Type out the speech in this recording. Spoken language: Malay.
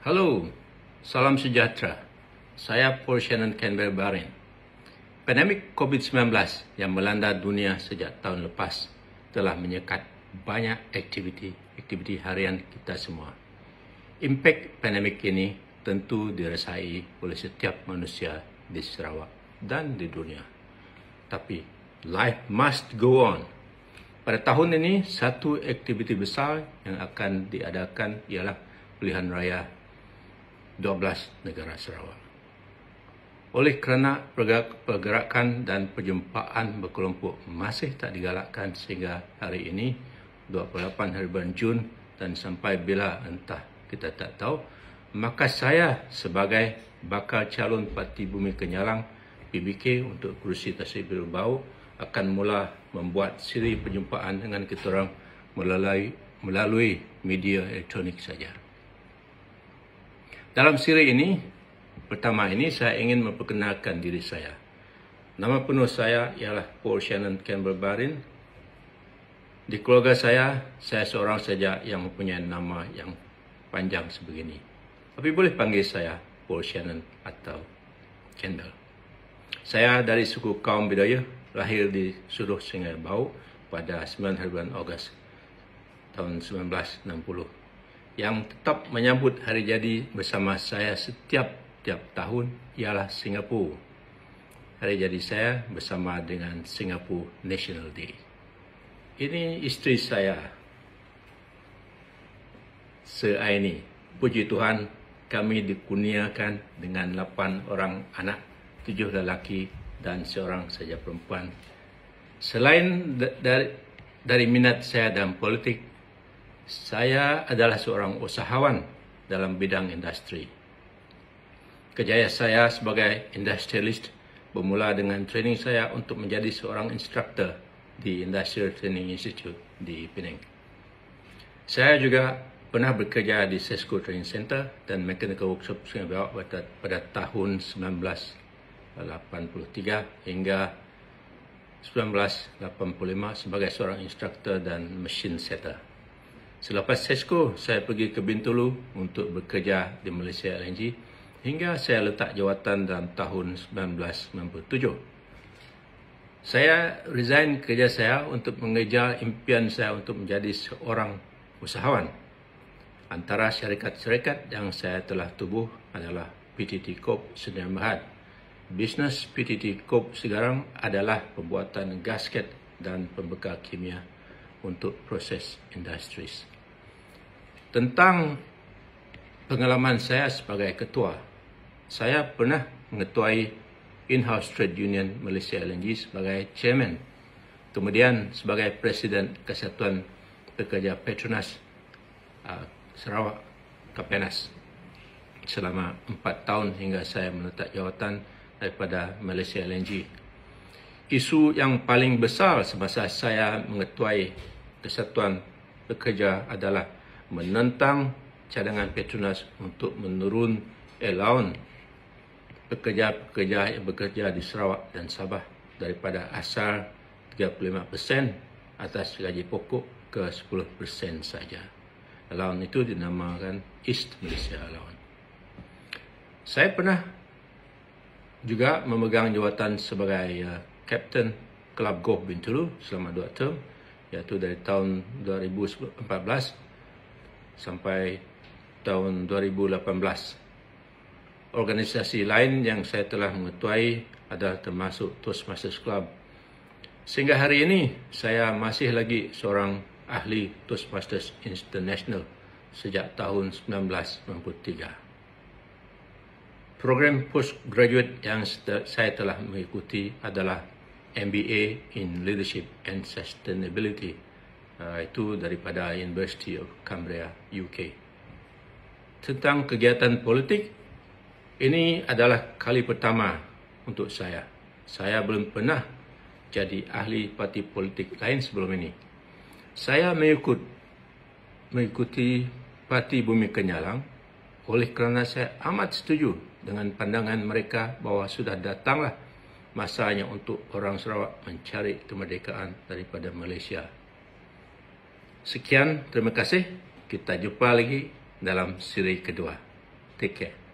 Halo, salam sejahtera. Saya Paul Shannon Canberra Barin. Pandemik COVID-19 yang melanda dunia sejak tahun lepas telah menyekat banyak aktiviti harian kita semua. Impak pandemik ini tentu dirasai oleh setiap manusia di Sarawak dan di dunia. Tapi life must go on. Pada tahun ini, satu aktiviti besar yang akan diadakan ialah pilihan raya 12 negara Sarawak. Oleh kerana pergerakan dan perjumpaan berkelompok masih tak digalakkan sehingga hari ini, 28 hari bulan Jun dan sampai bila entah kita tak tahu, maka saya sebagai bakal calon Parti Bumi Kenyalang PBK untuk kerusi Tasik Biru Bau akan mula membuat siri perjumpaan dengan kita orang melalui media elektronik saja. Dalam siri ini, pertama ini saya ingin memperkenalkan diri saya. Nama penuh saya ialah Paul Shannon Canberra Barin. Di keluarga saya seorang saja yang mempunyai nama yang panjang sebegini. Tapi boleh panggil saya Paul Shannon atau Campbell. Saya dari suku kaum Bidayuh, lahir di Suruh Sungai Bau pada 9 hari bulan Ogos tahun 1960. Yang tetap menyambut hari jadi bersama saya setiap tahun ialah Singapura. Hari jadi saya bersama dengan Singapore National Day. Ini isteri saya, Seaini. Puji Tuhan, kami dikurniakan dengan 8 orang anak, 7 lelaki dan seorang saja perempuan. Selain dari minat saya dalam politik, saya adalah seorang usahawan dalam bidang industri. Kerjaya saya sebagai industrialist bermula dengan training saya untuk menjadi seorang instruktor di Industrial Training Institute di Penang. Saya juga pernah bekerja di Sesco Training Center dan Mechanical Workshop Sungai Bau pada tahun 1983 hingga 1985 sebagai seorang instruktor dan machine setter. Selepas Sesco, saya pergi ke Bintulu untuk bekerja di Malaysia LNG hingga saya letak jawatan dalam tahun 1997. Saya resign kerja saya untuk mengejar impian saya untuk menjadi seorang usahawan. Antara syarikat-syarikat yang saya telah tubuh adalah PTT Corp Sdn Bhd. Bisnes PTT Corp sekarang adalah pembuatan gasket dan pembekal kimia untuk proses industries. Tentang pengalaman saya sebagai ketua, saya pernah mengetuai In-House Trade Union Malaysia LNG sebagai chairman, kemudian sebagai presiden Kesatuan Pekerja Petronas Sarawak Kapenas selama 4 tahun hingga saya meletak jawatan daripada Malaysia LNG. Isu yang paling besar semasa saya mengetuai Kesatuan Pekerja adalah menentang cadangan Petronas untuk menurun allowance pekerja-pekerja yang bekerja di Sarawak dan Sabah daripada asal 35% atas gaji pokok ke 10% saja. Allowance itu dinamakan East Malaysia Allowance. Saya pernah juga memegang jawatan sebagai Kapten Kelab Golf Bintulu selama 2 term, iaitu dari tahun 2014 sampai tahun 2018. Organisasi lain yang saya telah mengetuai adalah termasuk Toastmasters Club. Sehingga hari ini, saya masih lagi seorang ahli Toastmasters International sejak tahun 1993. Program postgraduate yang saya telah mengikuti adalah MBA in Leadership and Sustainability, itu daripada University of Cumbria, UK. Tentang kegiatan politik, ini adalah kali pertama untuk saya. Saya belum pernah jadi ahli parti politik lain sebelum ini. Saya mengikuti Parti Bumi Kenyalang oleh kerana saya amat setuju dengan pandangan mereka bahawa sudah datanglah masanya untuk orang Sarawak mencari kemerdekaan daripada Malaysia. Sekian, terima kasih. Kita jumpa lagi dalam siri kedua. Take care.